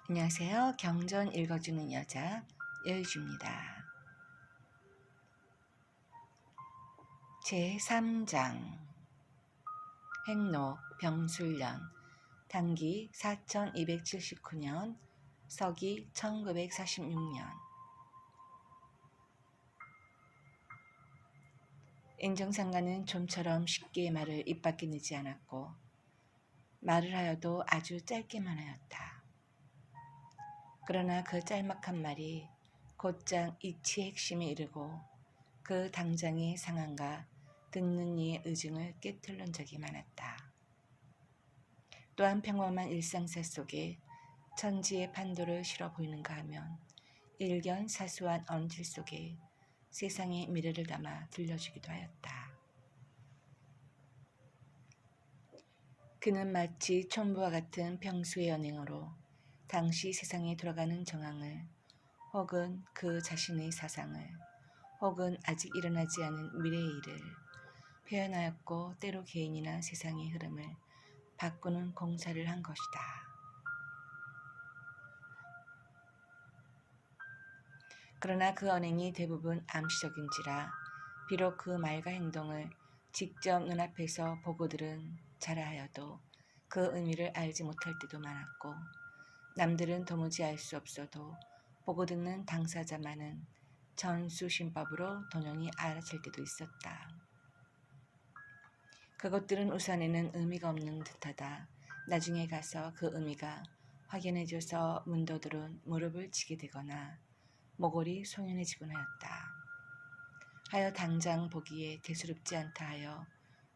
안녕하세요. 경전 읽어주는 여자 여유주입니다. 제3장 행록 병술년 단기 4279년 서기 1946년 인정상가는 좀처럼 쉽게 말을 입 밖에 내지 않았고 말을 하여도 아주 짧게만 하였다. 그러나 그 짤막한 말이 곧장 이치의 핵심에 이르고 그 당장의 상황과 듣는 이의 의증을 깨트린 적이 많았다. 또한 평범한 일상사 속에 천지의 판도를 실어 보이는가 하면 일견 사소한 언질 속에 세상의 미래를 담아 들려주기도 하였다. 그는 마치 촌부와 같은 평소의 언행으로 당시 세상에 돌아가는 정황을 혹은 그 자신의 사상을 혹은 아직 일어나지 않은 미래의 일을 표현하였고 때로 개인이나 세상의 흐름을 바꾸는 공사를 한 것이다. 그러나 그 언행이 대부분 암시적인지라 비록 그 말과 행동을 직접 눈앞에서 보고 들은 자라하여도 그 의미를 알지 못할 때도 많았고 남들은 도무지 알 수 없어도 보고 듣는 당사자만은 전수신법으로 동연히 알아챌 때도 있었다. 그것들은 우선에는 의미가 없는 듯하다. 나중에 가서 그 의미가 확연해져서 문도들은 무릎을 치게 되거나 목골이 송연해지곤 하였다. 하여 당장 보기에 대수롭지 않다 하여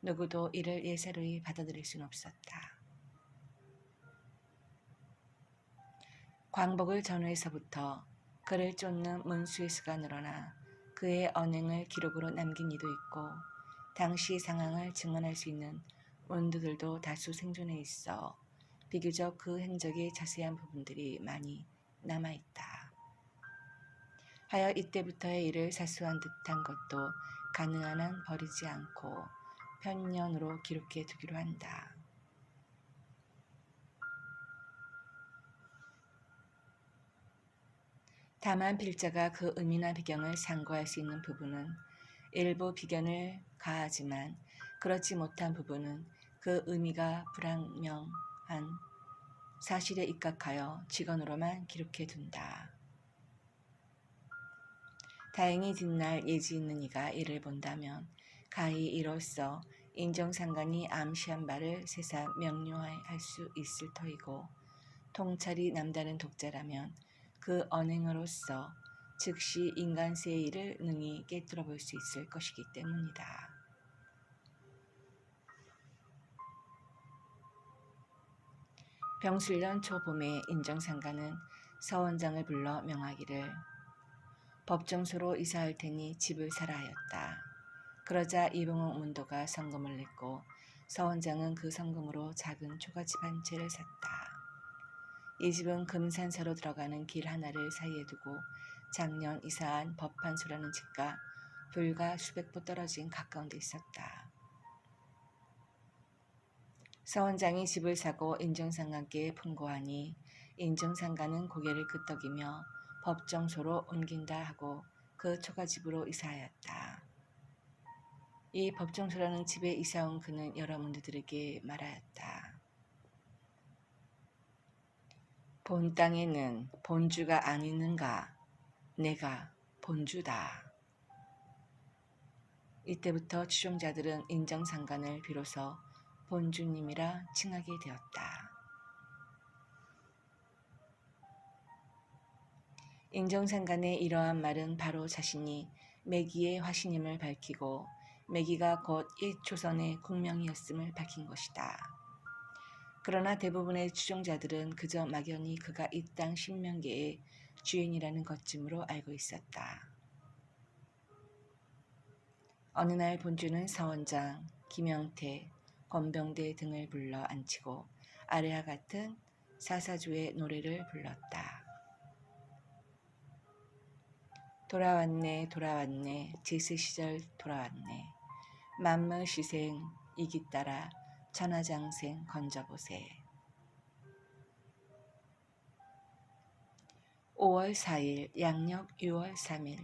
누구도 이를 예사로이 받아들일 수는 없었다. 광복을 전후에서부터 그를 쫓는 문수의 수가 늘어나 그의 언행을 기록으로 남긴 이도 있고 당시 상황을 증언할 수 있는 원두들도 다수 생존해 있어 비교적 그 행적의 자세한 부분들이 많이 남아있다. 하여 이때부터의 일을 사수한 듯한 것도 가능한 한 버리지 않고 편년으로 기록해 두기로 한다. 다만 필자가 그 의미나 배경을 상고할 수 있는 부분은 일부 비견을 가하지만 그렇지 못한 부분은 그 의미가 불확명한 사실에 입각하여 직언으로만 기록해 둔다. 다행히 뒷날 예지 있는 이가 이를 본다면 가히 이로써 인정상간이 암시한 바를 새삼 명료할 수 있을 터이고 통찰이 남다른 독자라면 그 언행으로서 즉시 인간세의 일을 능히 깨뜨려 볼 수 있을 것이기 때문이다. 병술년 초봄에 인정상가는 서원장을 불러 명하기를 법정소로 이사할 테니 집을 사라 하였다. 그러자 이봉옥 문도가 성금을 냈고 서원장은 그 성금으로 작은 초가집 한 채를 샀다. 이 집은 금산사로 들어가는 길 하나를 사이에 두고 작년 이사한 법판소라는 집과 불과 수백 보 떨어진 가까운 데 있었다. 서원장이 집을 사고 인정상가께 풍고하니 인정상가는 고개를 끄덕이며 법정소로 옮긴다 하고 그 초가집으로 이사하였다. 이 법정소라는 집에 이사온 그는 여러 문드들에게 말하였다. 본 땅에는 본주가 아니는가? 내가 본주다. 이때부터 추종자들은 인정상간을 비로소 본주님이라 칭하게 되었다. 인정상간의 이러한 말은 바로 자신이 매기의 화신임을 밝히고 매기가 곧 일초선의 국명이었음을 밝힌 것이다. 그러나 대부분의 추종자들은 그저 막연히 그가 이 땅 신명계의 주인이라는 것쯤으로 알고 있었다. 어느 날 본주는 서원장, 김영태, 권병대 등을 불러 앉히고 아래와 같은 사사주의 노래를 불렀다. 돌아왔네 돌아왔네 제스시절 돌아왔네 만무시생 이기 따라 천하장생 건져보세. 5월 4일 양력 6월 3일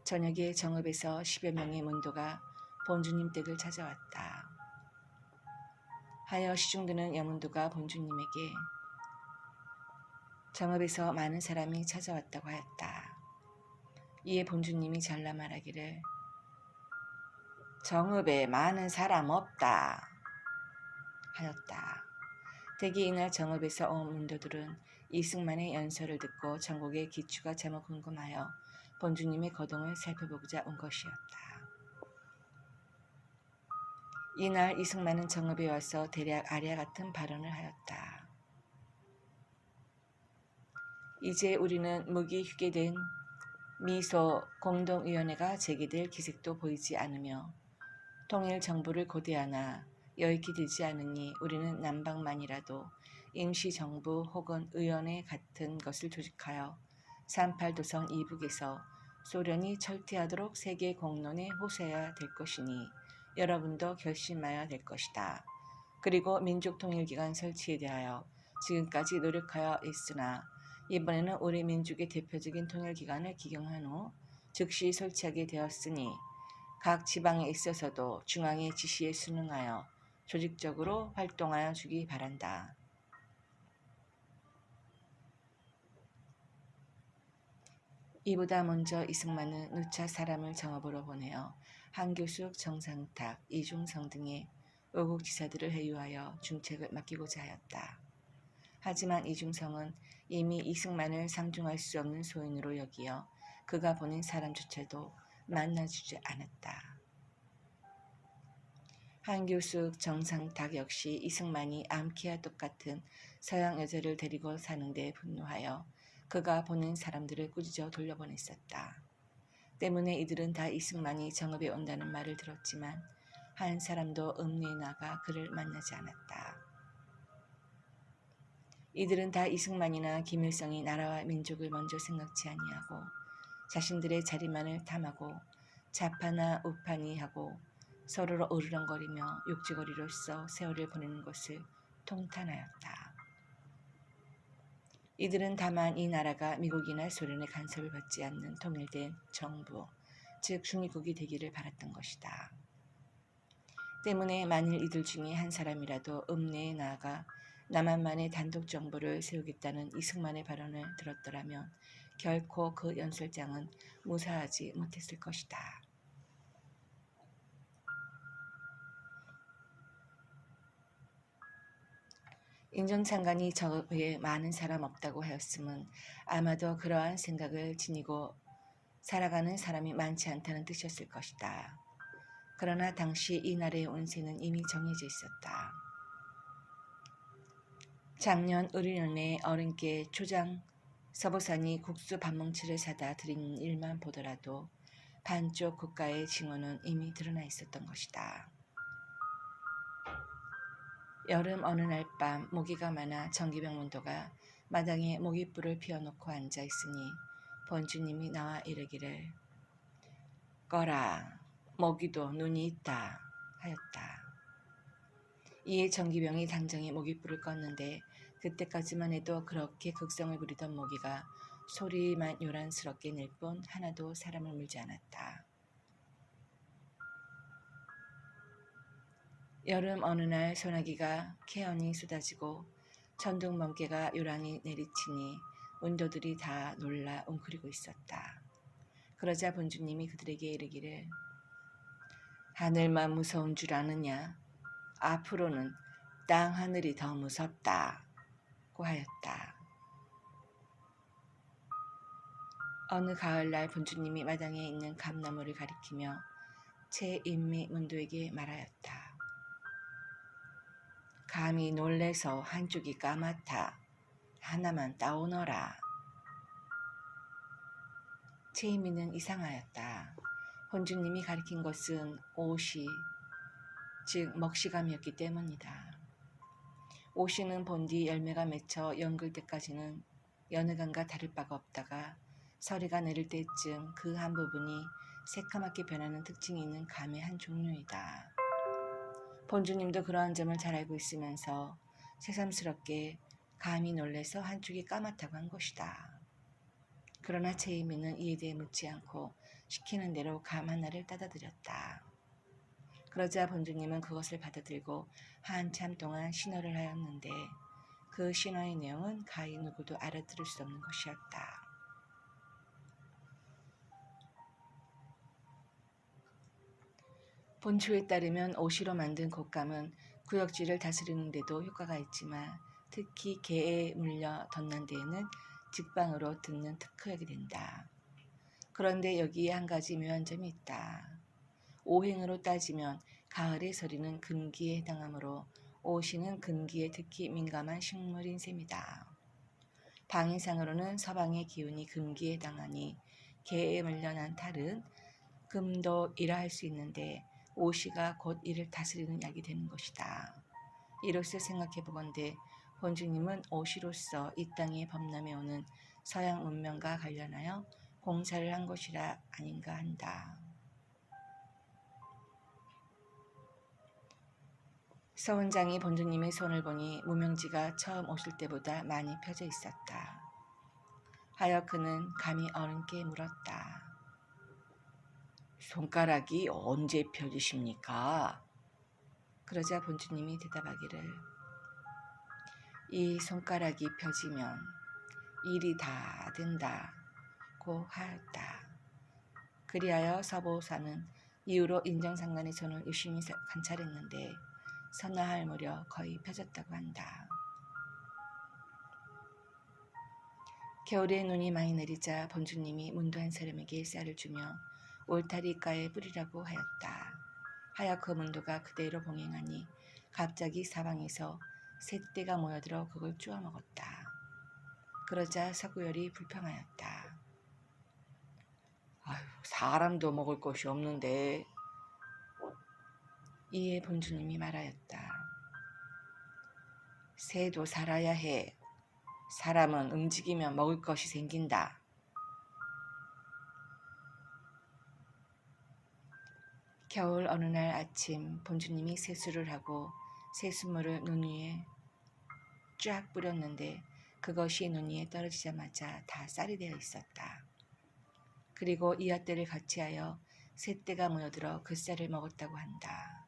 저녁에 정읍에서 10여 명의 문도가 본주님 댁을 찾아왔다. 하여 시중드는 여문도가 본주님에게 정읍에서 많은 사람이 찾아왔다고 하였다. 이에 본주님이 잘라 말하기를 정읍에 많은 사람 없다 하였다. 대개 이날 정읍에서 온 문도들은 이승만의 연설을 듣고 전국의 기추가 제목 궁금하여 본주님의 거동을 살펴보고자 온 것이었다. 이날 이승만은 정읍에 와서 대략 아래와 같은 발언을 하였다. 이제 우리는 무기휴게된 미소 공동위원회가 제기될 기색도 보이지 않으며 통일 정부를 고대하나 여익이 되지 않으니 우리는 남방만이라도 임시정부 혹은 의원회 같은 것을 조직하여 38도선 이북에서 소련이 철퇴하도록 세계 공론에 호소해야 될 것이니 여러분도 결심해야 될 것이다. 그리고 민족통일기관 설치에 대하여 지금까지 노력하여 있으나 이번에는 우리 민족의 대표적인 통일기관을 기경한 후 즉시 설치하게 되었으니 각 지방에 있어서도 중앙의 지시에 순응하여 조직적으로 활동하여 주기 바란다. 이보다 먼저 이승만은 누차 사람을 정읍으로 보내어 한교숙, 정상탁, 이중성 등의 의국지사들을 회유하여 중책을 맡기고자 하였다. 하지만 이중성은 이미 이승만을 상중할 수 없는 소인으로 여기어 그가 보낸 사람조차도 만나주지 않았다. 한교숙, 정상탁 역시 이승만이 암키와 똑같은 서양 여자를 데리고 사는데 분노하여 그가 보낸 사람들을 꾸짖어 돌려보냈었다. 때문에 이들은 다 이승만이 정읍에 온다는 말을 들었지만 한 사람도 읍내에 나가 그를 만나지 않았다. 이들은 다 이승만이나 김일성이 나라와 민족을 먼저 생각지 아니하고 자신들의 자리만을 탐하고 좌파나 우파니 하고 서로로 으르렁거리며 욕지거리로서 세월을 보내는 것을 통탄하였다. 이들은 다만 이 나라가 미국이나 소련의 간섭을 받지 않는 통일된 정부, 즉 중립국이 되기를 바랐던 것이다. 때문에 만일 이들 중에 한 사람이라도 읍내에 나아가 남한만의 단독 정부를 세우겠다는 이승만의 발언을 들었더라면 결코 그 연설장은 무사하지 못했을 것이다. 인정장관이 저에 많은 사람 없다고 하였음은 아마도 그러한 생각을 지니고 살아가는 사람이 많지 않다는 뜻이었을 것이다. 그러나 당시 이 나라의 운세는 이미 정해져 있었다. 작년 을인년에 어른께 초장 서보산이 국수 밥뭉치를 사다 드린 일만 보더라도 반쪽 국가의 징후는 이미 드러나 있었던 것이다. 여름 어느 날 밤 모기가 많아 정기병 문도가 마당에 모깃불을 피워놓고 앉아 있으니 본주님이 나와 이르기를 꺼라 모기도 눈이 있다 하였다. 이에 정기병이 당장에 모깃불을 껐는데 그때까지만 해도 그렇게 극성을 부리던 모기가 소리만 요란스럽게 낼 뿐 하나도 사람을 물지 않았다. 여름 어느 날 소나기가 캐언이 쏟아지고 천둥 번개가 요란히 내리치니 문도들이 다 놀라 웅크리고 있었다. 그러자 본주님이 그들에게 이르기를 하늘만 무서운 줄 아느냐? 앞으로는 땅 하늘이 더 무섭다고 하였다. 어느 가을날 본주님이 마당에 있는 감나무를 가리키며 최인미 문도에게 말하였다. 감히 놀래서 한쪽이 까맣다. 하나만 따오너라. 최인미는 이상하였다. 본주님이 가리킨 것은 오시, 즉 먹시감이었기 때문이다. 오시는 본디 열매가 맺혀 연글 때까지는 여느 감과 다를 바가 없다가 서리가 내릴 때쯤 그 한 부분이 새까맣게 변하는 특징이 있는 감의 한 종류이다. 본주님도 그러한 점을 잘 알고 있으면서 새삼스럽게 감히 놀래서 한쪽이 까맣다고 한 것이다. 그러나 제이미는 이에 대해 묻지 않고 시키는 대로 감 하나를 따다 드렸다. 그러자 본주님은 그것을 받아들고 한참 동안 신호를 하였는데 그 신호의 내용은 가히 누구도 알아들을 수 없는 것이었다. 본초에 따르면 오시로 만든 곶감은 구역질을 다스리는 데도 효과가 있지만 특히 개에 물려 덧난 데에는 직방으로 듣는 특효약이 된다. 그런데 여기에 한 가지 묘한 점이 있다. 오행으로 따지면 가을의 서리는 금기에 해당하므로 오시는 금기에 특히 민감한 식물인 셈이다. 방위상으로는 서방의 기운이 금기에 해당하니 개에 물려난 탈은 금도이라 할 수 있는데 오시가 곧 이를 다스리는 약이 되는 것이다. 이로써 생각해보건대 본주님은 오시로서 이 땅에 범람해 오는 서양 문명과 관련하여 공사를 한 것이라 아닌가 한다. 서원장이 본주님의 손을 보니 무명지가 처음 오실 때보다 많이 펴져 있었다. 하여 그는 감히 어른께 물었다. 손가락이 언제 펴지십니까? 그러자 본주님이 대답하기를 이 손가락이 펴지면 일이 다 된다고 하였다. 그리하여 서보사는 이후로 인정상관의 손을 유심히 관찰했는데 선화할 무렵 거의 펴졌다고 한다. 겨울에 눈이 많이 내리자 본주님이 문도 한 사람에게 쌀을 주며 울타리가에 뿌리라고 하였다. 하여 그 문도가 그대로 봉행하니 갑자기 사방에서 새떼가 모여들어 그걸 쪼아 먹었다. 그러자 서구열이 불평하였다. 아유, 사람도 먹을 것이 없는데. 이에 본주님이 말하였다. 새도 살아야 해. 사람은 움직이면 먹을 것이 생긴다. 겨울 어느 날 아침 본주님이 세수를 하고 세수물을 눈 위에 쫙 뿌렸는데 그것이 눈 위에 떨어지자마자 다 쌀이 되어 있었다. 그리고 이삿대를 같이 하여 새떼가 모여들어 그 쌀을 먹었다고 한다.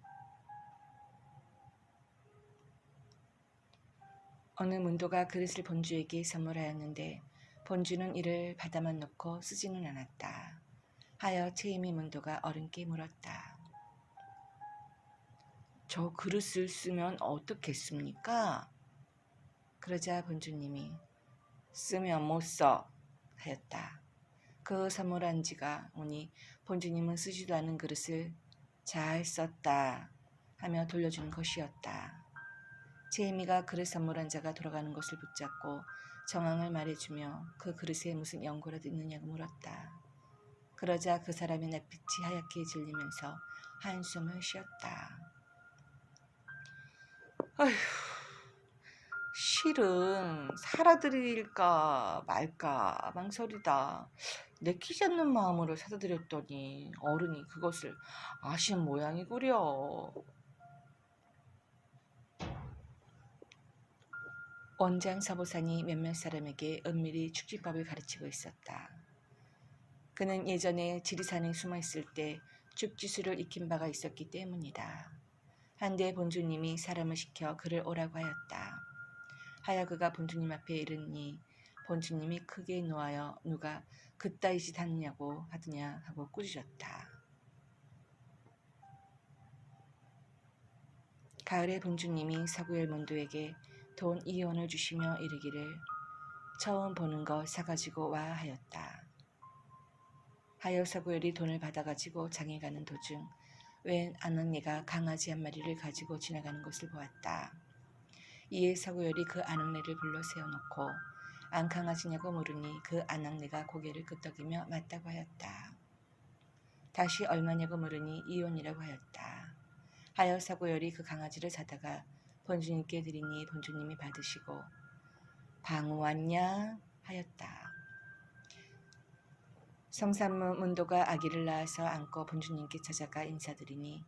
어느 문도가 그릇을 본주에게 선물하였는데 본주는 이를 받아만 놓고 쓰지는 않았다. 하여 체이미 문도가 어른께 물었다. 저 그릇을 쓰면 어떻겠습니까? 그러자 본주님이 쓰면 못 써 하였다. 그 선물한 지가 오니 본주님은 쓰지도 않은 그릇을 잘 썼다 하며 돌려주는 것이었다. 제이미가 그릇 선물한 자가 돌아가는 것을 붙잡고 정황을 말해주며 그 그릇에 무슨 연고라도 있느냐고 물었다. 그러자 그 사람의 낯빛이 하얗게 질리면서 한숨을 쉬었다. 아휴, 실은 살아드릴까 말까 망설이다. 내키지 않는 마음으로 사다 드렸더니 어른이 그것을 아신 모양이구려. 원장 서보산이 몇몇 사람에게 은밀히 축지법을 가르치고 있었다. 그는 예전에 지리산에 숨어있을 때 축지수를 익힌 바가 있었기 때문이다. 한데 본주님이 사람을 시켜 그를 오라고 하였다. 하여 그가 본주님 앞에 이르니 본주님이 크게 노하여 누가 그따위 짓 하느냐고 하더냐 하고 꾸짖었다. 가을에 본주님이 서구엘 문도에게 돈 2원을 주시며 이르기를 처음 보는 거 사가지고 와 하였다. 하여 서구엘이 돈을 받아가지고 장에 가는 도중 웬 아낙네가 강아지 한 마리를 가지고 지나가는 것을 보았다. 이에 서구열이 그 아낙네를 불러 세워놓고 안 강아지냐고 물으니 그 아낙네가 고개를 끄덕이며 맞다고 하였다. 다시 얼마냐고 물으니 2원이라고 하였다. 하여 서구열이 그 강아지를 사다가 본주님께 드리니 본주님이 받으시고 방우 왔냐 하였다. 성산문 문도가 아기를 낳아서 안고 본주님께 찾아가 인사드리니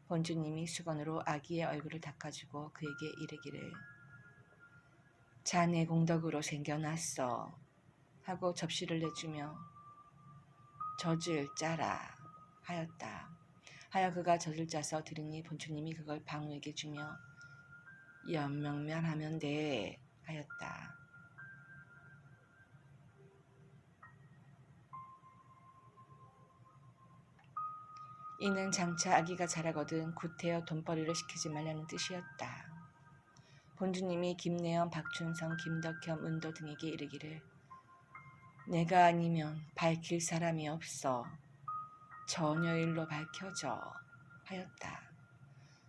본주님이 수건으로 아기의 얼굴을 닦아주고 그에게 이르기를 자네 공덕으로 생겨났어 하고 접시를 내주며 젖을 짜라 하였다. 하여 그가 젖을 짜서 드리니 본주님이 그걸 방우에게 주며 연명면 하면 돼 하였다. 이는 장차 아기가 자라거든 구태여 돈벌이를 시키지 말라는 뜻이었다. 본주님이 김내연, 박춘성, 김덕현, 은도 등에게 이르기를 내가 아니면 밝힐 사람이 없어 전여일로 밝혀져 하였다.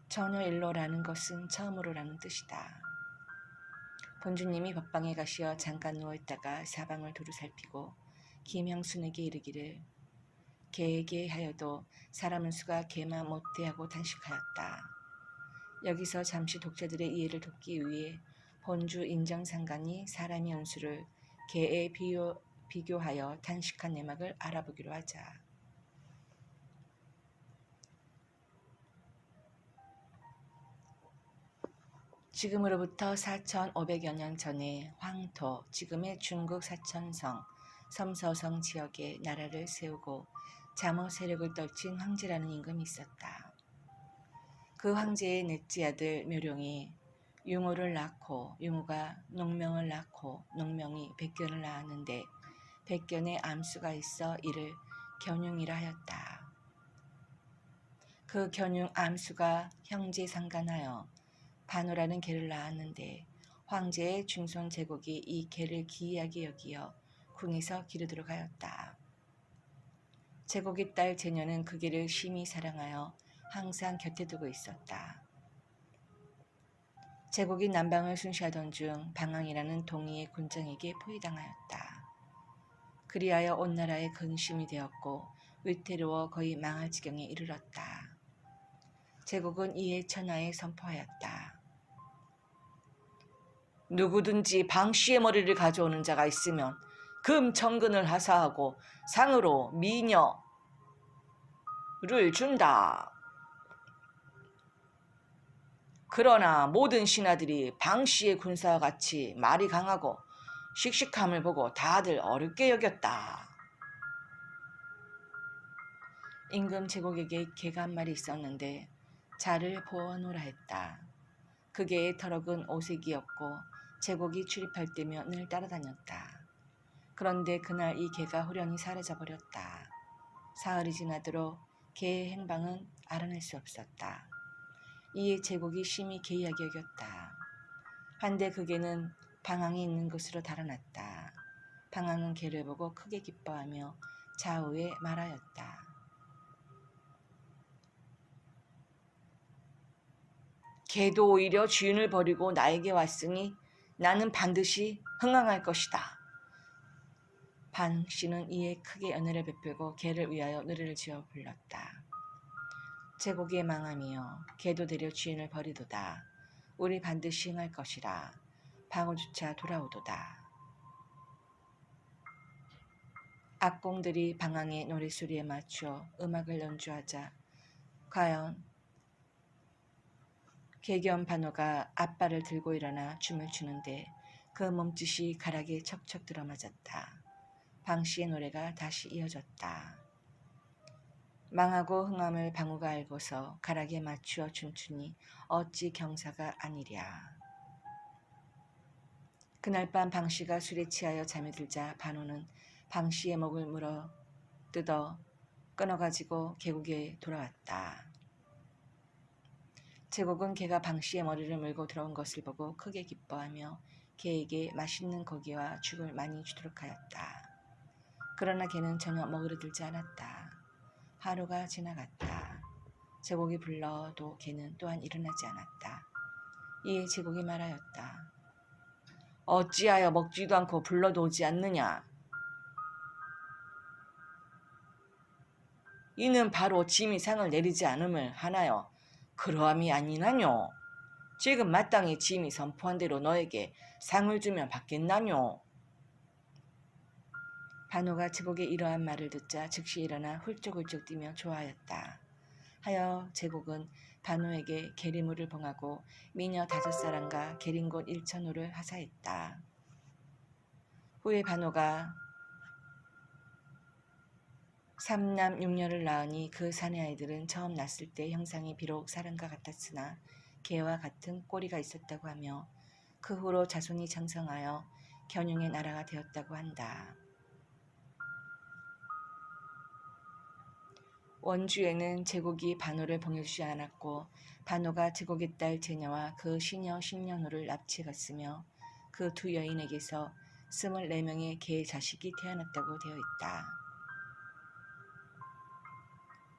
전여일로라는 것은 처음으로라는 뜻이다. 본주님이 법방에 가시어 잠깐 누워있다가 사방을 두루 살피고 김형순에게 이르기를 개에게 하여도 사람은 수가 개만 못돼 하고 단식하였다. 여기서 잠시 독자들의 이해를 돕기 위해 본주 인정상간이 사람의 연수를 개에 비교하여 단식한 내막을 알아보기로 하자. 지금으로부터 4,500여 년 전에 황토, 지금의 중국 사천성, 섬서성 지역에 나라를 세우고 잠호 세력을 떨친 황제라는 임금이 있었다. 그 황제의 넷째 아들 묘룡이 융호를 낳고 융호가 농명을 낳고 농명이 백견을 낳았는데 백견에 암수가 있어 이를 견융이라 하였다. 그 견융 암수가 형제 상간하여 반호라는 개를 낳았는데 황제의 중손 제국이 이 개를 기이하게 여기어 궁에서 기르도록 하였다. 제국의 딸 제녀는 그 개를 심히 사랑하여 항상 곁에 두고 있었다. 제국이 남방을 순시하던 중 방황이라는 동이의 곤장에게 포위당하였다. 그리하여 온 나라에 근심이 되었고 위태로워 거의 망할 지경에 이르렀다. 제국은 이에 천하에 선포하였다. 누구든지 방씨의 머리를 가져오는 자가 있으면 금 천근을 하사하고 상으로 미녀를 준다. 그러나 모든 신하들이 방씨의 군사와 같이 말이 강하고 씩씩함을 보고 다들 어렵게 여겼다. 임금 제국에게 개가 한 마리 있었는데 자를 보아노라 했다. 그 개의 털억은 오색이었고 제국이 출입할 때면 늘 따라다녔다. 그런데 그날 이 개가 호련히 사라져버렸다. 사흘이 지나도록 개의 행방은 알아낼 수 없었다. 이에 제국이 심히 개의하게 여겼다. 한데 그 개는 방황이 있는 곳으로 달아났다. 방황은 개를 보고 크게 기뻐하며 좌우에 말하였다. 개도 오히려 주인을 버리고 나에게 왔으니 나는 반드시 흥황할 것이다. 방씨는 이에 크게 연회를 베풀고 개를 위하여 노래를 지어 불렀다. 제국의 망함이여 개도 데려 주인을 버리도다. 우리 반드시 흥할 것이라. 방어주차 돌아오도다. 악공들이 방황의 노래소리에 맞추어 음악을 연주하자 과연 개견 반호가 앞발을 들고 일어나 춤을 추는데 그 몸짓이 가락에 척척 들어맞았다. 방씨의 노래가 다시 이어졌다. 망하고 흥함을 방우가 알고서 가락에 맞추어 춤추니 어찌 경사가 아니랴. 그날 밤 방씨가 술에 취하여 잠에 들자 반호는 방씨의 목을 물어 뜯어 끊어가지고 계곡에 돌아왔다. 제국은 개가 방씨의 머리를 물고 들어온 것을 보고 크게 기뻐하며 개에게 맛있는 고기와 죽을 많이 주도록 하였다. 그러나 개는 전혀 먹으려 들지 않았다. 하루가 지나갔다. 제국이 불러도 개는 또한 일어나지 않았다. 이에 제국이 말하였다. 어찌하여 먹지도 않고 불러도 오지 않느냐? 이는 바로 짐이 상을 내리지 않음을 하나요? 그러함이 아니나뇨? 지금 마땅히 짐이 선포한 대로 너에게 상을 주면 받겠나뇨? 반호가 제국의 이러한 말을 듣자 즉시 일어나 훌쩍훌쩍 뛰며 좋아하였다. 하여 제국은 반호에게 계리물을 봉하고 미녀 5사람과 계린곳 1,000호를 하사했다. 후에 반호가 삼남육녀를 낳으니 그 사내아이들은 처음 낳았을 때 형상이 비록 사람과 같았으나 개와 같은 꼬리가 있었다고 하며 그 후로 자손이 장성하여 견용의 나라가 되었다고 한다. 원주에는 제국이 반호를 봉해주지 않았고 반호가 제국의 딸 제녀와 그 시녀 신년호를 납치해갔으며 그 두 여인에게서 24명의 개 자식이 태어났다고 되어 있다.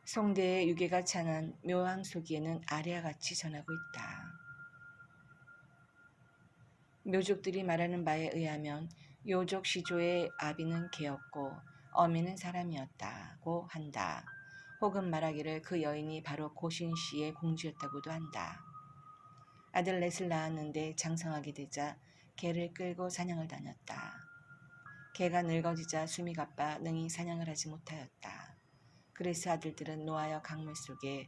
송대의 유괴가 찬한 묘황 소기에는 아래와 같이 전하고 있다. 묘족들이 말하는 바에 의하면 요족 시조의 아비는 개였고 어미는 사람이었다고 한다. 혹은 말하기를 그 여인이 바로 고신씨의 공주였다고도 한다. 아들 넷을 낳았는데 장성하게 되자 개를 끌고 사냥을 다녔다. 개가 늙어지자 숨이 가빠 능히 사냥을 하지 못하였다. 그래서 아들들은 노하여 강물 속에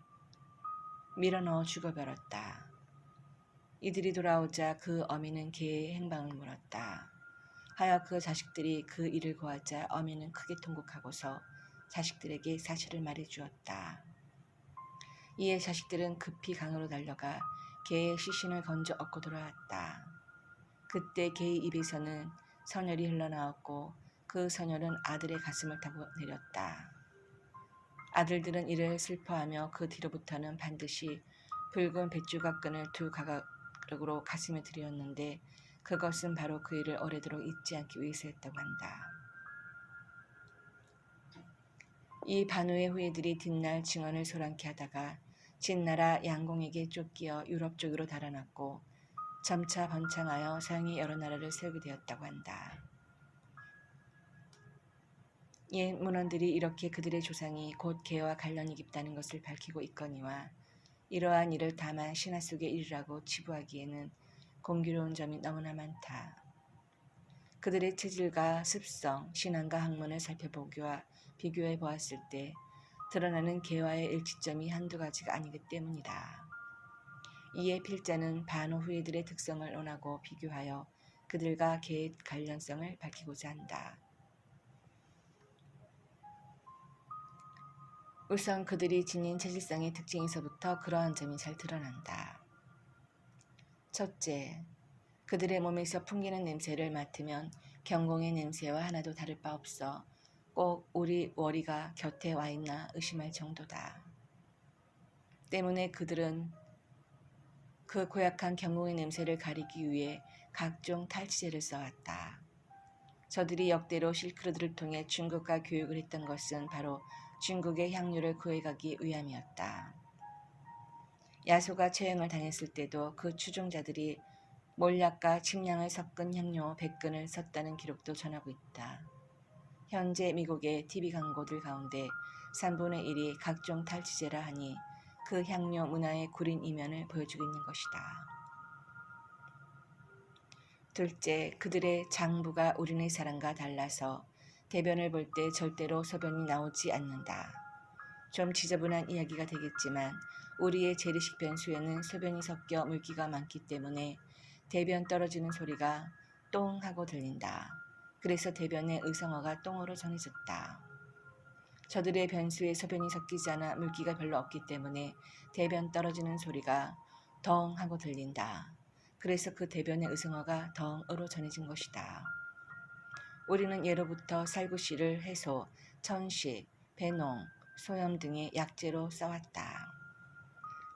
밀어넣어 죽어버렸다. 이들이 돌아오자 그 어미는 개의 행방을 물었다. 하여 그 자식들이 그 일을 고하자 어미는 크게 통곡하고서 자식들에게 사실을 말해주었다. 이에 자식들은 급히 강으로 달려가 개의 시신을 건져 얻고 돌아왔다. 그때 개의 입에서는 선혈이 흘러나왔고 그 선혈은 아들의 가슴을 타고 내렸다. 아들들은 이를 슬퍼하며 그 뒤로부터는 반드시 붉은 뱃조각 끈을 두 가락으로 가슴에 들였는데 그것은 바로 그 일을 오래도록 잊지 않기 위해서였다고 한다. 이 반호의 후예들이 뒷날 증언을 소란케 하다가 진나라 양공에게 쫓기어 유럽 쪽으로 달아났고 점차 번창하여 서양의 여러 나라를 세우게 되었다고 한다. 옛 문헌들이 이렇게 그들의 조상이 곧 개와 관련이 깊다는 것을 밝히고 있거니와 이러한 일을 다만 신화 속의 일이라고 치부하기에는 공교로운 점이 너무나 많다. 그들의 체질과 습성, 신앙과 학문을 살펴보기와 비교해 보았을 때 드러나는 개와의 일치점이 한두 가지가 아니기 때문이다. 이에 필자는 반호 후예들의 특성을 논하고 비교하여 그들과 개의 관련성을 밝히고자 한다. 우선 그들이 지닌 체질성의 특징에서부터 그러한 점이 잘 드러난다. 첫째, 그들의 몸에서 풍기는 냄새를 맡으면 경공의 냄새와 하나도 다를 바 없어 꼭 우리 월이가 곁에 와 있나 의심할 정도다. 때문에 그들은 그 고약한 경공의 냄새를 가리기 위해 각종 탈취제를 써왔다. 저들이 역대로 실크로드를 통해 중국과 교육을 했던 것은 바로 중국의 향료를 구해가기 위함이었다. 야소가 처형을 당했을 때도 그 추종자들이 몰약과 침량을 섞은 향료 100근을 썼다는 기록도 전하고 있다. 현재 미국의 TV 광고들 가운데 3분의 1이 각종 탈취제라 하니 그 향료 문화의 구린 이면을 보여주고 있는 것이다. 둘째, 그들의 장부가 우리의 사람과 달라서 대변을 볼 때 절대로 소변이 나오지 않는다. 좀 지저분한 이야기가 되겠지만 우리의 재래식 변수에는 소변이 섞여 물기가 많기 때문에 대변 떨어지는 소리가 똥 하고 들린다. 그래서 대변의 의성어가 똥으로 전해졌다. 저들의 변수에 소변이 섞이지 않아 물기가 별로 없기 때문에 대변 떨어지는 소리가 덩 하고 들린다. 그래서 그 대변의 의성어가 덩으로 전해진 것이다. 우리는 예로부터 살구씨를 해소, 천식, 배농, 소염 등의 약재로 써왔다.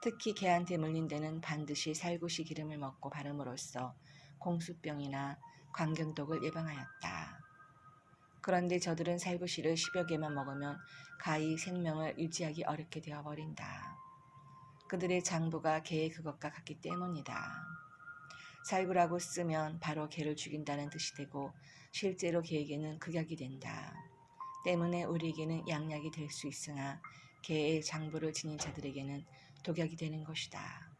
특히 개한테 물린 데는 반드시 살구씨 기름을 먹고 바름으로써 공수병이나 광견독을 예방하였다. 그런데 저들은 살구씨를 10여 개만 먹으면 가히 생명을 유지하기 어렵게 되어버린다. 그들의 장부가 개의 그것과 같기 때문이다. 살구라고 쓰면 바로 개를 죽인다는 뜻이 되고 실제로 개에게는 극약이 된다. 때문에 우리에게는 양약이 될 수 있으나 개의 장부를 지닌 자들에게는 독약이 되는 것이다.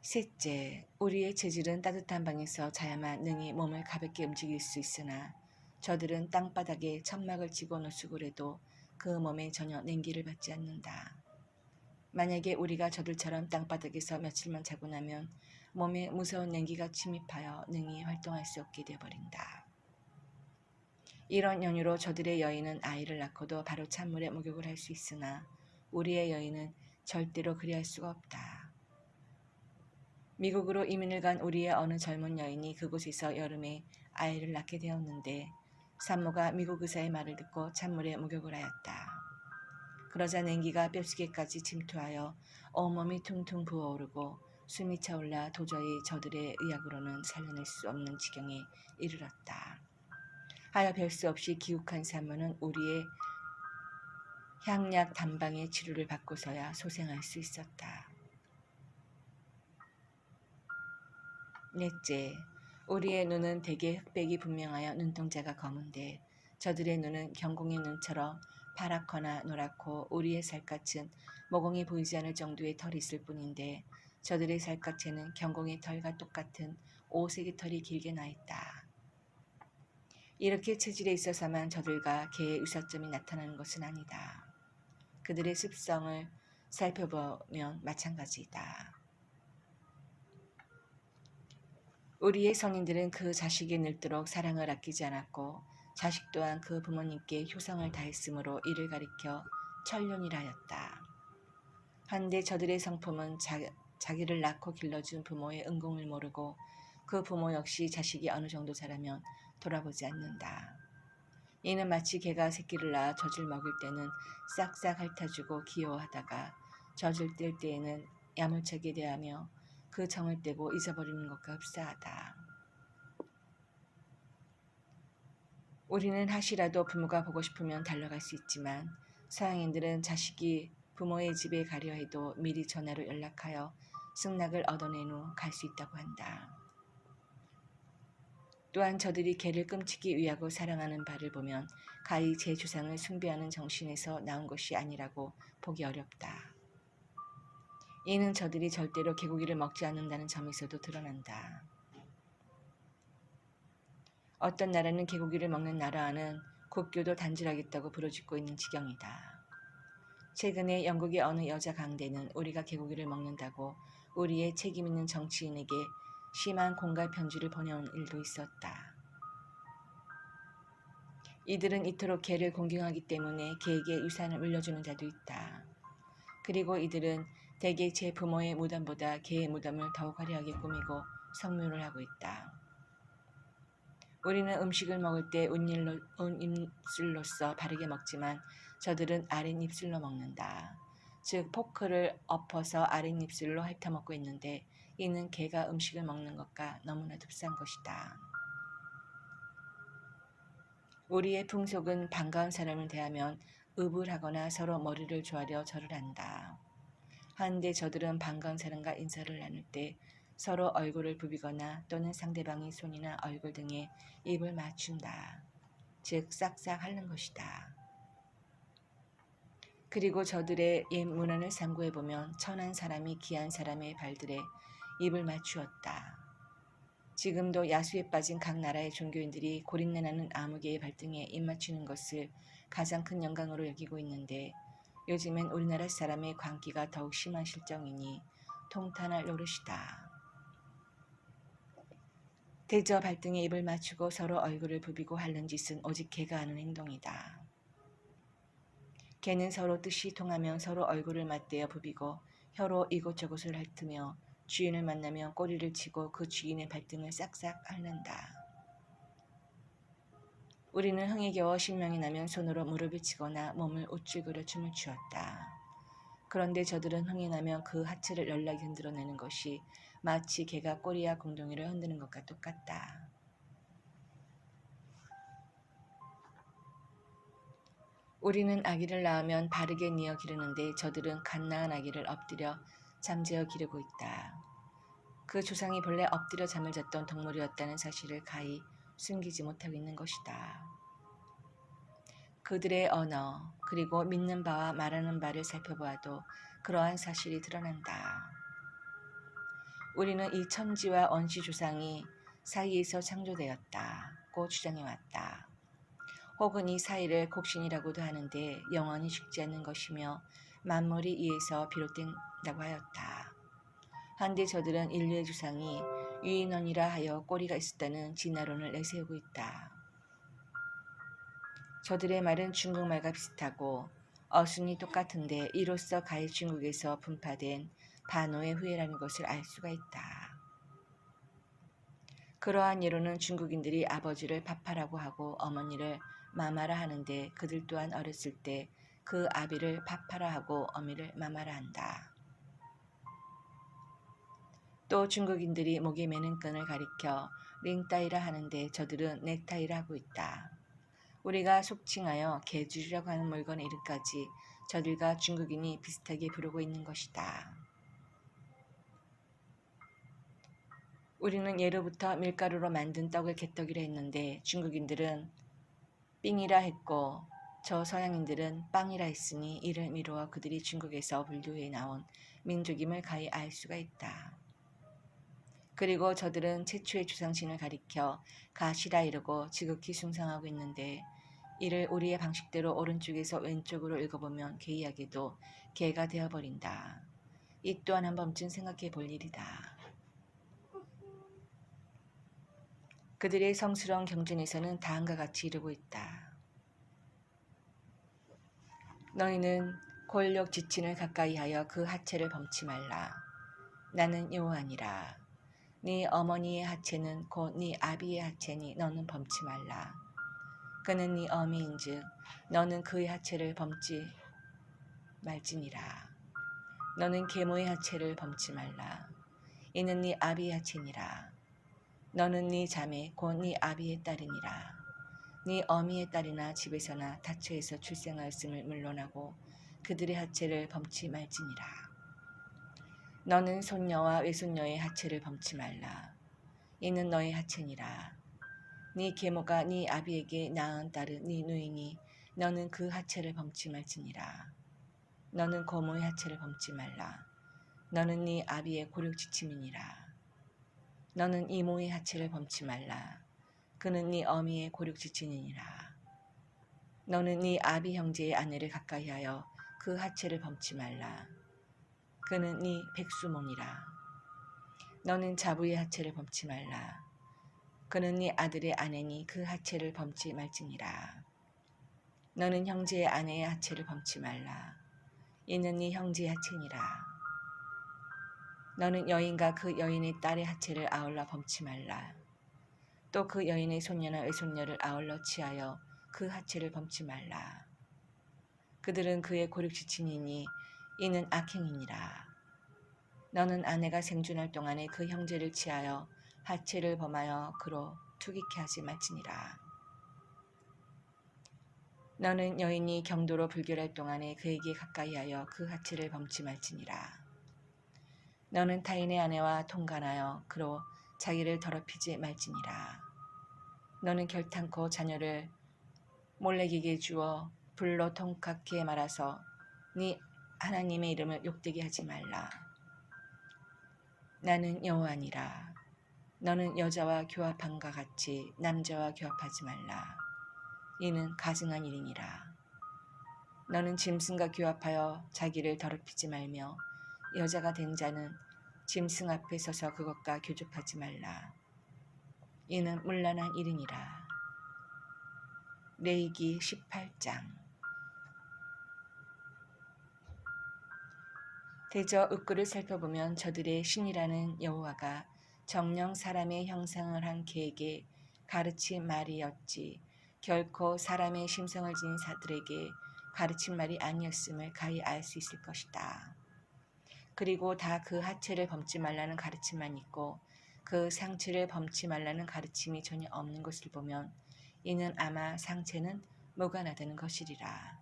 셋째, 우리의 체질은 따뜻한 방에서 자야만 능히 몸을 가볍게 움직일 수 있으나 저들은 땅바닥에 천막을 치고 노숙을 해도 그 몸에 전혀 냉기를 받지 않는다. 만약에 우리가 저들처럼 땅바닥에서 며칠만 자고 나면 몸에 무서운 냉기가 침입하여 능히 활동할 수 없게 되어버린다. 이런 연유로 저들의 여인은 아이를 낳고도 바로 찬물에 목욕을 할 수 있으나 우리의 여인은 절대로 그리할 수가 없다. 미국으로 이민을 간 우리의 어느 젊은 여인이 그곳에서 여름에 아이를 낳게 되었는데 산모가 미국 의사의 말을 듣고 찬물에 목욕을 하였다. 그러자 냉기가 뼛속에까지 침투하여 온몸이 퉁퉁 부어오르고 숨이 차올라 도저히 저들의 의학으로는 살려낼 수 없는 지경에 이르렀다. 하여 별 수 없이 기욱한 산모는 우리의 향약 단방의 치료를 받고서야 소생할 수 있었다. 넷째, 우리의 눈은 대개 흑백이 분명하여 눈동자가 검은데 저들의 눈은 경공의 눈처럼 파랗거나 노랗고 우리의 살갗은 모공이 보이지 않을 정도의 털이 있을 뿐인데 저들의 살갗에는 경공의 털과 똑같은 5색의 털이 길게 나 있다. 이렇게 체질에 있어서만 저들과 개의 유사점이 나타나는 것은 아니다. 그들의 습성을 살펴보면 마찬가지이다. 우리의 성인들은 그 자식이 늙도록 사랑을 아끼지 않았고 자식 또한 그 부모님께 효성을 다했으므로 이를 가리켜 천륜이라 하였다. 한데 저들의 성품은 자기를 낳고 길러준 부모의 은공을 모르고 그 부모 역시 자식이 어느 정도 자라면 돌아보지 않는다. 이는 마치 개가 새끼를 낳아 젖을 먹을 때는 싹싹 핥아주고 귀여워하다가 젖을 뗄 때에는 야물차게 대하며 그 정을 떼고 잊어버리는 것과 흡사하다. 우리는 하시라도 부모가 보고 싶으면 달려갈 수 있지만 서양인들은 자식이 부모의 집에 가려 해도 미리 전화로 연락하여 승낙을 얻어낸 후 갈 수 있다고 한다. 또한 저들이 개를 끔찍이 위하고 사랑하는 바를 보면 가히 제 주상을 숭배하는 정신에서 나온 것이 아니라고 보기 어렵다. 이는 저들이 절대로 개고기를 먹지 않는다는 점에서도 드러난다. 어떤 나라는 개고기를 먹는 나라와는 국교도 단절하겠다고 부르짖고 있는 지경이다. 최근에 영국의 어느 여자 강대는 우리가 개고기를 먹는다고 우리의 책임있는 정치인에게 심한 공갈 편지를 보내온 일도 있었다. 이들은 이토록 개를 공경하기 때문에 개에게 유산을 물려주는 자도 있다. 그리고 이들은 대개 제 부모의 무덤보다 개의 무덤을 더욱 화려하게 꾸미고 성묘를 하고 있다. 우리는 음식을 먹을 때 운입술로서 바르게 먹지만 저들은 아랫입술로 먹는다. 즉 포크를 엎어서 아랫입술로 핥아먹고 있는데 이는 개가 음식을 먹는 것과 너무나 흡사한 것이다. 우리의 풍속은 반가운 사람을 대하면 의불하거나 서로 머리를 조아려 절을 한다. 한데 저들은 반가운 사람과 인사를 나눌 때 서로 얼굴을 부비거나 또는 상대방의 손이나 얼굴 등에 입을 맞춘다. 즉 싹싹 핥는 것이다. 그리고 저들의 옛 문헌을 상고해보면 천한 사람이 귀한 사람의 발들에 입을 맞추었다. 지금도 야수에 빠진 각 나라의 종교인들이 고린내 나는 아무개의 발등에 입 맞추는 것을 가장 큰 영광으로 여기고 있는데 요즘엔 우리나라 사람의 광기가 더욱 심한 실정이니 통탄할 노릇이다. 대저 발등에 입을 맞추고 서로 얼굴을 부비고 하는 짓은 오직 개가 하는 행동이다. 개는 서로 뜻이 통하면 서로 얼굴을 맞대어 부비고 혀로 이곳저곳을 핥으며 주인을 만나면 꼬리를 치고 그 주인의 발등을 싹싹 핥는다. 우리는 흥에 겨워 신명이 나면 손으로 무릎을 치거나 몸을 우쭐거려 춤을 추었다. 그런데 저들은 흥이 나면 그 하체를 연락이 흔들어내는 것이 마치 개가 꼬리와 공동이를 흔드는 것과 똑같다. 우리는 아기를 낳으면 바르게 뉘어 기르는데 저들은 갓 낳은 아기를 엎드려 잠재워 기르고 있다. 그 조상이 본래 엎드려 잠을 잤던 동물이었다는 사실을 가히 숨기지 못하고 있는 것이다. 그들의 언어 그리고 믿는 바와 말하는 바를 살펴보아도 그러한 사실이 드러난다. 우리는 이 천지와 원시 조상이 사이에서 창조되었다고 주장해왔다. 혹은 이 사이를 곡신이라고도 하는데 영원히 죽지 않는 것이며 만물이 이에서 비롯된다고 하였다. 한데 저들은 인류의 조상이 유인원이라 하여 꼬리가 있었다는 진화론을 내세우고 있다. 저들의 말은 중국말과 비슷하고 어순이 똑같은데 이로써 가히 중국에서 분파된 반어의 후예라는 것을 알 수가 있다. 그러한 예로는 중국인들이 아버지를 파파라고 하고 어머니를 마마라 하는데 그들 또한 어렸을 때 그 아비를 파파라 하고 어미를 마마라 한다. 또 중국인들이 목에 매는 끈을 가리켜 링따이라 하는데 저들은 넥타이라 하고 있다. 우리가 속칭하여 개줄이라고 하는 물건의 이름까지 저들과 중국인이 비슷하게 부르고 있는 것이다. 우리는 예로부터 밀가루로 만든 떡을 개떡이라 했는데 중국인들은 삥이라 했고 저 서양인들은 빵이라 했으니 이를 미루어 그들이 중국에서 불교에 나온 민족임을 가히 알 수가 있다. 그리고 저들은 최초의 주상신을 가리켜 가시라 이르고 지극히 숭상하고 있는데 이를 우리의 방식대로 오른쪽에서 왼쪽으로 읽어보면 개이하게도 개가 되어버린다. 이 또한 한 번쯤 생각해 볼 일이다. 그들의 성스러운 경전에서는 다음과 같이 이르고 있다. 너희는 권력 지친을 가까이하여 그 하체를 범치 말라. 나는 여호와니라. 네 어머니의 하체는 곧 네 아비의 하체니 너는 범치 말라. 그는 네 어미인즉 너는 그의 하체를 범치 말지니라. 너는 계모의 하체를 범치 말라. 이는 네 아비의 하체니라. 너는 네 자매 곧 네 아비의 딸이니라. 네 어미의 딸이나 집에서나 다처에서 출생하였음을 물론하고 그들의 하체를 범치 말지니라. 너는 손녀와 외손녀의 하체를 범치 말라. 이는 너의 하체니라. 네 계모가 네 아비에게 낳은 딸은 네 누이니 너는 그 하체를 범치 말지니라. 너는 고모의 하체를 범치 말라. 너는 네 아비의 고륙지침이니라. 너는 이모의 하체를 범치 말라. 그는 네 어미의 고륙지침이니라. 너는 네 아비 형제의 아내를 가까이하여 그 하체를 범치 말라. 그는 네 백수모니라. 너는 자부의 하체를 범치 말라. 그는 네 아들의 아내니 그 하체를 범치 말지니라. 너는 형제의 아내의 하체를 범치 말라. 이는 네 형제의 하체니라. 너는 여인과 그 여인의 딸의 하체를 아울러 범치 말라. 또 그 여인의 손녀나 외손녀를 아울러 취하여 그 하체를 범치 말라. 그들은 그의 고륙지친이니 이는 악행이니라. 너는 아내가 생존할 동안에 그 형제를 취하여 하체를 범하여 그로 투기케 하지 말지니라. 너는 여인이 경도로 불결할 동안에 그에게 가까이하여 그 하체를 범치 말지니라. 너는 타인의 아내와 통간하여 그로 자기를 더럽히지 말지니라. 너는 결탄코 자녀를 몰래기게 주어 불로 통각해 말아서 네 하나님의 이름을 욕되게 하지 말라. 나는 여호와니라. 너는 여자와 교합함과 같이 남자와 교합하지 말라. 이는 가증한 일이니라. 너는 짐승과 교합하여 자기를 더럽히지 말며 여자가 된 자는 짐승 앞에 서서 그것과 교접하지 말라. 이는 문란한 일이니라. 레위기 18장. 대저 읍구를 살펴보면 저들의 신이라는 여호와가 정령 사람의 형상을 한 개에게 가르친 말이었지 결코 사람의 심성을 지닌 자들에게 가르친 말이 아니었음을 가히 알 수 있을 것이다. 그리고 다 그 하체를 범치 말라는 가르침만 있고 그 상체를 범치 말라는 가르침이 전혀 없는 것을 보면 이는 아마 상체는 무관하다는 것이리라.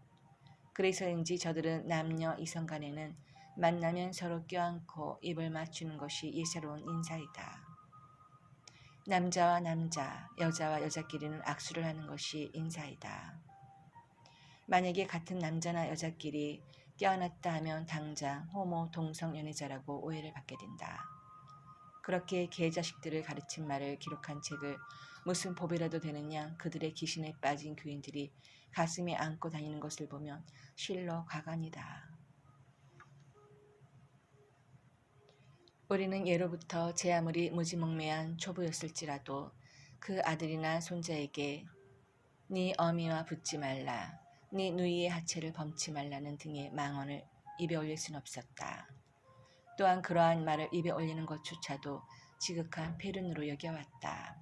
그래서인지 저들은 남녀 이성 간에는 만나면 서로 껴안고 입을 맞추는 것이 예사로운 인사이다. 남자와 남자, 여자와 여자끼리는 악수를 하는 것이 인사이다. 만약에 같은 남자나 여자끼리 껴안았다 하면 당장 호모 동성 연애자라고 오해를 받게 된다. 그렇게 개자식들을 가르친 말을 기록한 책을 무슨 법이라도 되느냐 그들의 기신에 빠진 교인들이 가슴에 안고 다니는 것을 보면 실로 가관이다. 우리는 예로부터 제 아무리 무지몽매한 초보였을지라도 그 아들이나 손자에게 네 어미와 붙지 말라, 네 누이의 하체를 범치 말라는 등의 망언을 입에 올릴 수는 없었다. 또한 그러한 말을 입에 올리는 것조차도 지극한 폐륜으로 여겨왔다.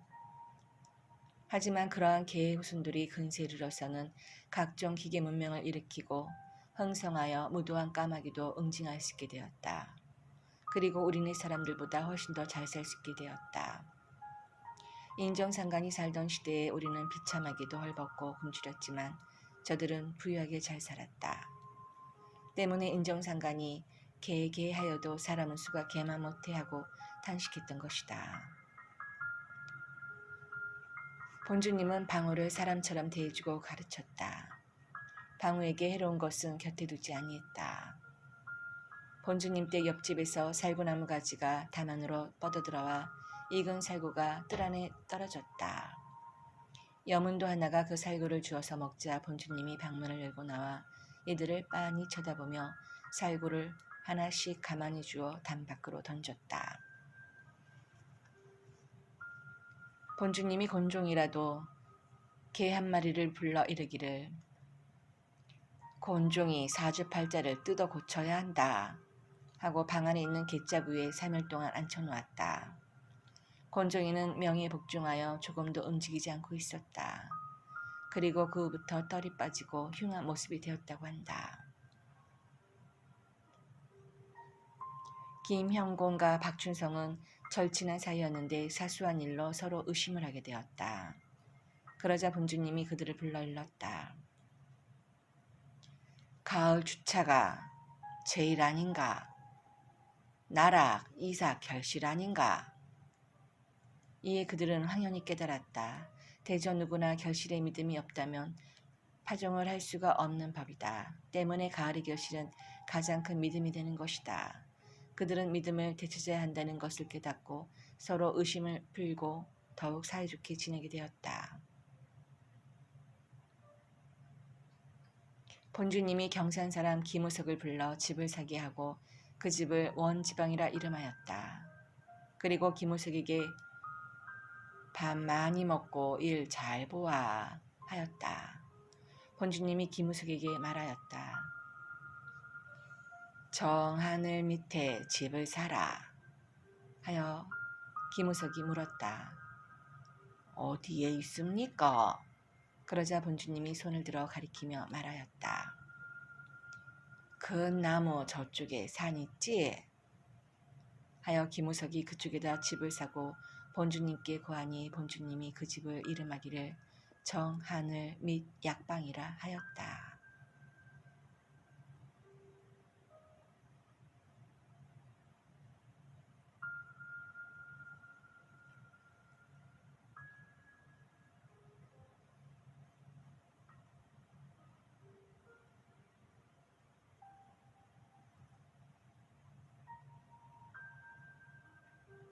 하지만 그러한 개의 후손들이 근세를 이뤄서는 각종 기계 문명을 일으키고 흥성하여 무도한 까마귀도 응징할 수 있게 되었다. 그리고 우리네 사람들보다 훨씬 더 잘 살 수 있게 되었다. 인정상간이 살던 시대에 우리는 비참하게도 헐벗고 굶주렸지만 저들은 부유하게 잘 살았다. 때문에 인정상간이 개하여도 사람은 수가 개만 못해하고 탄식했던 것이다. 본주님은 방우를 사람처럼 대해주고 가르쳤다. 방우에게 해로운 것은 곁에 두지 아니했다. 본주님 댁 옆집에서 살구나무 가지가 담 안으로 뻗어들어와 익은 살구가 뜰 안에 떨어졌다. 여문도 하나가 그 살구를 주어서 먹자 본주님이 방문을 열고 나와 이들을 빤히 쳐다보며 살구를 하나씩 가만히 주어 담 밖으로 던졌다. 본주님이 곤종이라도 개 한 마리를 불러 이르기를 곤종이 사주팔자를 뜯어 고쳐야 한다 하고 방 안에 있는 갯잡 위에 3일 동안 앉혀놓았다. 곤종이는 명에 복종하여 조금도 움직이지 않고 있었다. 그리고 그 후부터 떨이 빠지고 흉한 모습이 되었다고 한다. 김형곤과 박춘성은 절친한 사이였는데 사소한 일로 서로 의심을 하게 되었다. 그러자 본주님이 그들을 불러 일렀다. 가을 주차가 제일 아닌가? 나락, 이삭, 결실 아닌가? 이에 그들은 황연히 깨달았다. 대저 누구나 결실에 믿음이 없다면 파종을 할 수가 없는 법이다. 때문에 가을의 결실은 가장 큰 믿음이 되는 것이다. 그들은 믿음을 되찾아야 한다는 것을 깨닫고 서로 의심을 풀고 더욱 사이좋게 지내게 되었다. 본주님이 경산 사람 김우석을 불러 집을 사게 하고 그 집을 원지방이라 이름하였다. 그리고 김우석에게 밥 많이 먹고 일 잘 보아 하였다. 본주님이 김우석에게 말하였다. 정하늘 밑에 집을 사라 하여 김우석이 물었다. 어디에 있습니까? 그러자 본주님이 손을 들어 가리키며 말하였다. 그 나무 저쪽에 산 있지? 하여 김우석이 그쪽에다 집을 사고 본주님께 고하니 본주님이 그 집을 이름하기를 정하늘 및 약방이라 하였다.